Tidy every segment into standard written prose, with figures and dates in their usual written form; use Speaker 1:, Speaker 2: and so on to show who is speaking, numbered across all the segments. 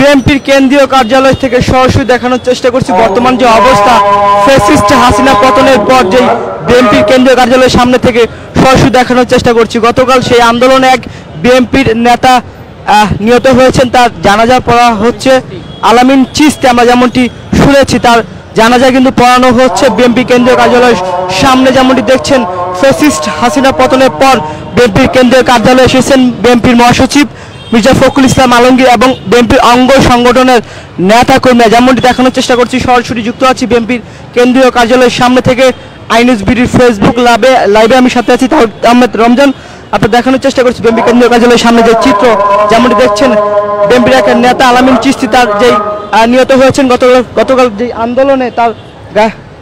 Speaker 1: বিএনপির কেন্দ্রীয় কার্যালয় থেকে সরাসরি দেখানোর চেষ্টা করছি বর্তমান যে অবস্থা ফ্যাসিস্ট হাসিনা পতনের পর যেই বিএনপির কেন্দ্রীয় কার্যালয়ের সামনে থেকে সরাসরি দেখানোর চেষ্টা করছি। গতকাল সেই আন্দোলনে এক বিএনপির নেতা নিহত হয়েছেন, তার জানাজা পড়া হচ্ছে। আলামিন চিস্তি আমরা যেমনটি শুনেছি তার জানাজা কিন্তু পড়ানো হচ্ছে বিএনপি কেন্দ্রীয় কার্যালয়ের সামনে। যেমনটি দেখছেন ফ্যাসিস্ট হাসিনা পতনের পর বিএনপির কেন্দ্রীয় কার্যালয়ে এসেছেন বিএনপির মহাসচিব মির্জা ফখরুল ইসলাম আলমগীর এবং বিএনপির অঙ্গ সংগঠনের নেতা কর্মীরা। যেমনটি দেখানোর চেষ্টা করছি সরাসরি যুক্ত আছি বিএনপির কেন্দ্রীয় কার্যালয়ের সামনে থেকে। আইনিউজ বিডির ফেসবুক লাইভে আমি সাথে আছি তাহির আহমেদ রমজান। আপনার দেখানোর চেষ্টা করছি বিএনপি কেন্দ্রীয় কার্যালয়ের সামনে যে চিত্র, যেমনটি দেখছেন বিএনপির এক নেতা আলামিন চিস্তি তার যেই নিহত হয়েছেন গতকাল যে আন্দোলনে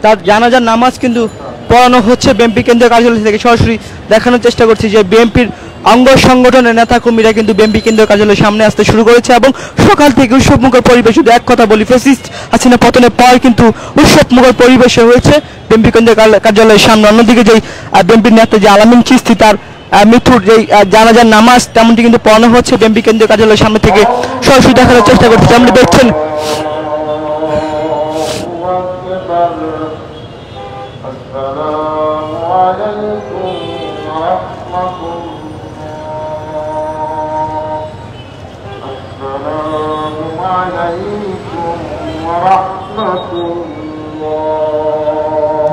Speaker 1: তার জানাজার নামাজ কিন্তু পড়ানো হচ্ছে বিএনপি কেন্দ্রীয় কার্যালয় থেকে। সরাসরি দেখানোর চেষ্টা করছি যে বিএনপির অঙ্গ সংগঠনের নেতা কর্মীরা কিন্তু বিএনপি কেন্দ্রীয় কার্যালয়ের সামনে আসতে শুরু করেছে এবং সকাল থেকে উৎসবমুখর পরিবেশ। শুধু এক কথা বলি, ফ্যাসিস্ট হাসিনা পতনের পর কিন্তু উৎসবমুখর পরিবেশে হয়েছে বিএনপি কেন্দ্রীয় কার্যালয়ের সামনে। অন্যদিকে যেই বিএনপির নেতা যে আলামিন চিস্তি তার মৃত্যুর যেই জানাজার নামাজ তেমনটি কিন্তু পড়ানো হচ্ছে বিএনপি কেন্দ্রীয় কার্যালয়ের সামনে থেকে। সরাসরি দেখানোর চেষ্টা করছি যেমনটি দেখছেন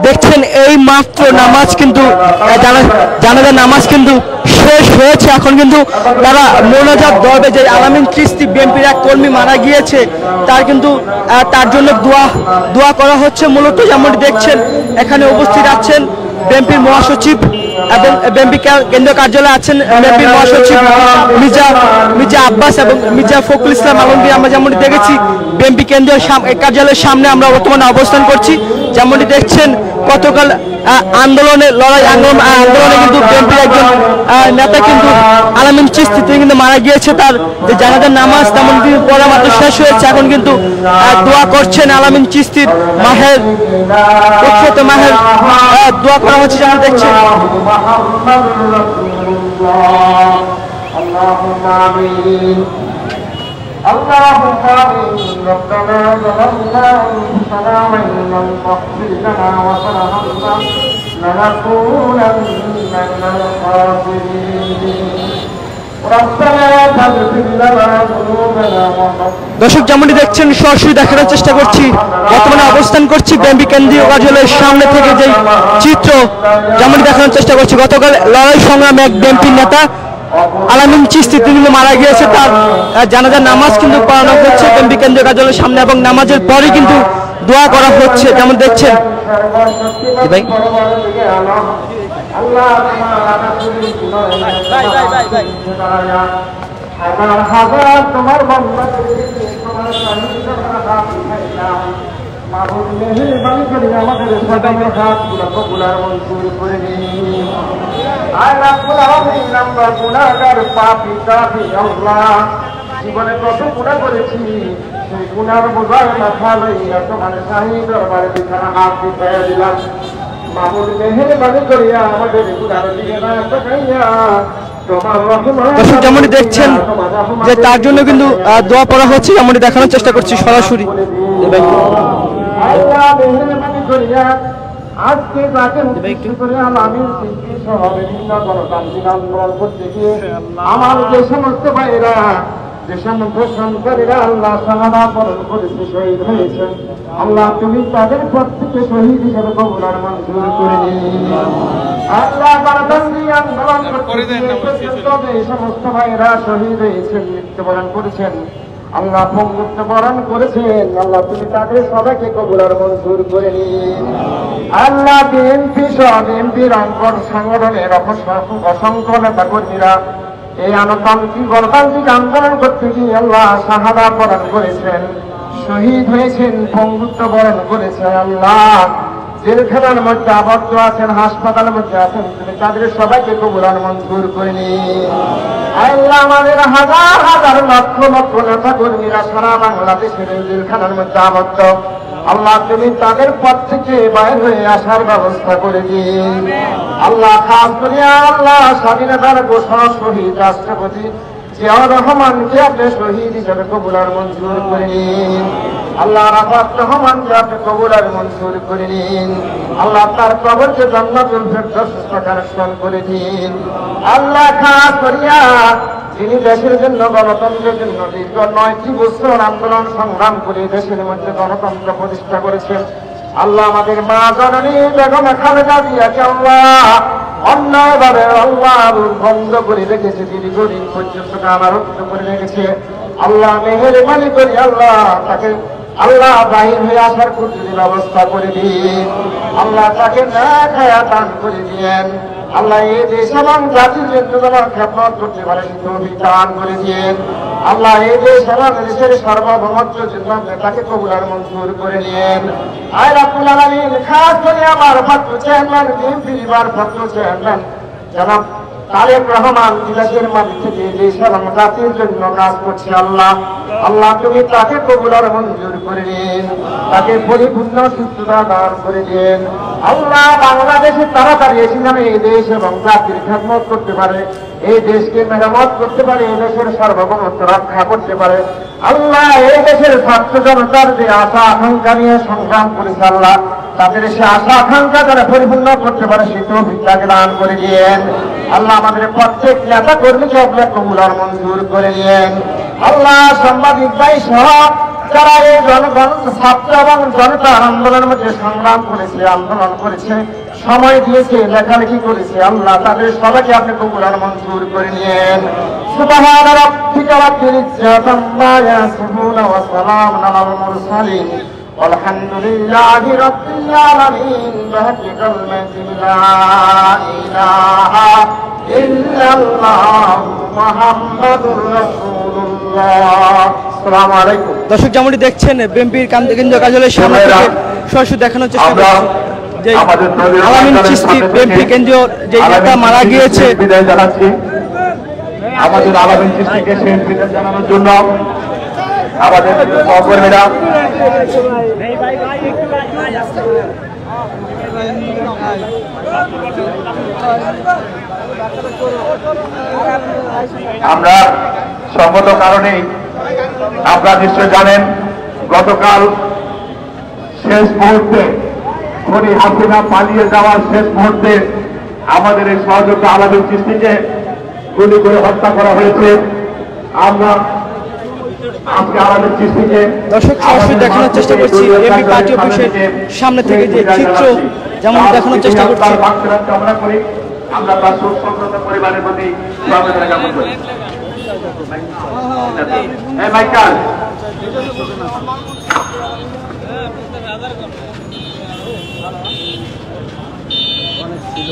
Speaker 1: দেখছেন এই মাত্র নামাজ কিন্তু জানাজার নামাজ কিন্তু শেষ হয়েছে। এখন কিন্তু তারা মোনাজাত দরবে যে আলামিন চিস্তি বিএনপির এক কর্মী মারা গিয়েছে তার কিন্তু তার জন্য দোয়া করা হচ্ছে মূলত। যেমনটি দেখছেন এখানে উপস্থিত আছেন বিএনপির মহাসচিব এবং বিএনপি কেন্দ্রীয় কার্যালয়ে আছেন বিএনপির মহাসচিব মির্জা আব্বাস এবং মির্জা ফখরুল ইসলাম আলমগীর। আমরা যেমনটি দেখেছি বিএনপি কেন্দ্রীয় কার্যালয়ের সামনে আমরা বর্তমানে অবস্থান করছি। যেমনটি দেখছেন গতকাল আন্দোলনে কিন্তু বিএনপির একজন নেতা কিন্তু আলামিন চিস্তি তিনি কিন্তু মারা গিয়েছে, তার যে জানাজার নামাজ তেমনটি পড়া মাত্র শেষ হয়েছে। এখন কিন্তু দোয়া করছেন আলামিন চিস্তির মাহের দোয়া করা হচ্ছে যেমন দেখছেন।
Speaker 2: اللهم آمين ربنا ظلمنا أنفسنا وإن لم تغفر لنا وترحمنا لنكونن من الخاسرين ربنا فاغفر لنا ذنوبنا
Speaker 1: দর্শক যেমনটি দেখছেন সরাসরি দেখানোর চেষ্টা করছি বর্তমানে অবস্থান করছি বিএনপি কেন্দ্রীয় কার্যালয়ের সামনে থেকে যে চিত্র যেমনটি দেখানোর চেষ্টা করছি। গতকাল লড়াই সংগ্রামে এক বিএনপি নেতা আলামিন চিস্তি তিনি মারা গিয়েছে, তার জানাজার নামাজ কিন্তু পড়ানো হচ্ছে বিএনপি কেন্দ্রীয় কার্যালয়ের সামনে এবং নামাজের পরে কিন্তু দোয়া করা হচ্ছে যেমন দেখছেন।
Speaker 2: জীবনে কত গুণা করেছি সেই গুণার বোঝার মাথা লইয়া তোমার শাহী দরবারে বিছানা হাত দিয়ে দিলাম। মামুন মেহেরবানি করিয়া আমাদের গুণার দিকে না তাকাইয়া
Speaker 1: দর্শক যেমনটি দেখছেন যে তার জন্য কিন্তু দোয়া পড়া হচ্ছে যেমনটি দেখানোর চেষ্টা করছি সরাসরি।
Speaker 2: আজকে তাকে মুক্তি করে আলামিন চিস্তি সহ বিভিন্ন গণতান্ত্রিক আন্দোলন করতে গিয়ে আমার যে সমস্ত ভাইরা যে সমস্ত সন্তানেরা আল্লাহ শাহাদা বরণ করেছে শহীদ হয়েছেন, আল্লাহ তুমি তাদের প্রত্যেককে শহীদ হিসেবে কবুল আর মঞ্জুর করে নিন। আল্লাহ গণতান্ত্রিক আন্দোলন করতে যে সমস্ত ভাইরা শহীদ হয়েছেন মৃত্যুবরণ করেছেন, আল্লাহ মৃত্যুবরণ করেছেন, আল্লাহ তুমি তাদের সবাইকে কবুল আর মঞ্জুর করে নিন। আল্লাহ বিএনপি সহ বিএনপির সংগঠনের অসংখ্য নেতা কর্মীরা এই গণতান্ত্রিক আন্দোলন করতে গিয়ে আল্লাহ শাহাদা প্রদান করেছেন, শহীদ হয়েছেন, পঙ্গুত্ব বরণ করেছেন। আল্লাহ জেলখানার মধ্যে আবদ্ধ আছেন, হাসপাতালের মধ্যে আছেন, তুমি তাদের সবাইকে কবুল আর মঞ্জুর করে নিন। আল্লাহ আমাদের হাজার হাজার লক্ষ লক্ষ নেতা কর্মীরা সারা বাংলাদেশের জেলখানার মধ্যে আবদ্ধ, আল্লাহ তুমি তাদের পথ থেকে বাইর হয়ে আসার ব্যবস্থা করে দিন। আল্লাহ খাস করিয়া আল্লাহ স্বাধীনতার ঘোষণা শহীদ রাষ্ট্রপতি জিয়াউর রহমানকে আপনি শহীদ হিসেবে কবুল আর মঞ্জুর করে নিন। আল্লাহ রাফাত রহমানকে আপনি কবুল আর মঞ্জুর করে নিন। আল্লাহ তার কবরকে জান্নাতুল ফেরদৌস কানেকশন করে দিন। আল্লাহ খাস করিয়া যিনি দেশের জন্য গণতন্ত্রের জন্য দীর্ঘ 9টি বছর আন্দোলন সংগ্রাম করে দেশের মধ্যে গণতন্ত্র প্রতিষ্ঠা করেছেন, আল্লাহ আমাদের মা জননী বেগম খালেদা জিয়াকে আল্লাহ অন্যায়ভাবে আল্লাহ বন্ধ করে রেখেছে, দীর্ঘদিন পর্যন্ত কারারুদ্ধ করে রেখেছে। আল্লাহ মেহেরবানি করি আল্লাহ তাকে আল্লাহ বাহির হয়ে আসার কুদরতি ব্যবস্থা করে দিন। আল্লাহ তাকে না খায়া দান করে দিয়েন। আল্লাহ এই দেশ এবং জাতির জন্য তোমার খেদমত করতে পারে তৌফিক দান করে দিয়েন। আল্লাহ এই দেশ এবং দেশের সার্বভৌমত্বের জন্য তাকে কবুল আর মঞ্জুর করে নিয়েন। আয় রাব্বুল আলামিন, খাস করে আমার ভাগ্য চেয়ারম্যান বিএনপির ভারপ্রাপ্ত চেয়ারম্যান জনাব তারেক রহমান বিদেশের মাঝে থেকে দেশ এবং জাতির জন্য কাজ করছে। আল্লাহ আল্লাহ তুমি তাকে কবুল আর মঞ্জুর করে নিন, তাকে পরিপূর্ণ সুস্থতা দান করে দিন। আল্লাহ বাংলাদেশে তাড়াতাড়ি এসে যেন এই দেশ এবং জাতির খেদমত করতে পারে, এই দেশকে মেরামত করতে পারে, এই দেশের সার্বভৌমত্ব রক্ষা করতে পারে। আল্লাহ এই দেশের ছাত্র জনতার যে আশা আকাঙ্ক্ষা নিয়ে সংগ্রাম করেছে, আল্লাহ তাদের সে আশা আকাঙ্ক্ষা যারা পরিপূর্ণ করতে পারে সে তৌফিক তাকে দান করে দিয়েন। আল্লাহ আমাদের প্রত্যেক নেতা কর্মীকে আপনার কবুল আর মঞ্জুর করে দিয়েন। আল্লাহ সাংবাদিক ভাই সহ যারা এই জনগণ ছাত্র এবং জনতার আন্দোলনের মধ্যে সংগ্রাম করেছে, আন্দোলন করেছে, সময় দিয়েছে, লেখালেখি করেছে, আল্লাহ তাদের সবাইকে আপনি কবুল আর মঞ্জুর করে নিয়েন। সুবহান রাব্বিকা রাব্বিল ইজ্জাতি আম্মা ইয়াসিফুন ওয়া সালামুন আলাল মুরসালিন আলহামদুলিল্লাহি রাব্বিল আলামিন। বিহাqqi কালিমাতি লা ইলাহা ইল্লাল্লাহ মুহাম্মাদুর রাসূলুল্লাহ। আসসালামু আলাইকুম।
Speaker 1: দর্শক যেমনটি দেখছেন বিএনপির কেন্দ্রীয় কার্যালয়ের সামনে থেকে সরাসরি দেখানোর চেষ্টা করছি যে আলামিন চিশতি বিএনপি কেন্দ্রীয় যে নেতা মারা গিয়েছে।
Speaker 2: বিদায় জানাচ্ছি আমাদের আলামিন চিশতিকে শেষ বিদায় জানানোর জন্য আমাদের সহকর্মীরা আমরা সঙ্গত কারণেই আপনারা নিশ্চয় জানেন গতকাল শেষ মুহূর্তে খনি হাসিনা পালিয়ে যাওয়ার শেষ মুহূর্তে আমাদের এই সহযোগী আলামিন চিশতিকে গুলি করে হত্যা করা হয়েছে। আমরা আজকে আলামিন চিশতিকে
Speaker 1: দর্শক সরাসরি দেখানোর চেষ্টা করছি এমপি পার্টি অফিসের সামনে থেকে যে চিত্র যেমন দেখানোর চেষ্টা করছি।
Speaker 2: কামনা করি আমরা তার সুসংগত পরিবারের প্রতি সমবেদনা জ্ঞাপন করি। এই মাইকাল অনেক ছিল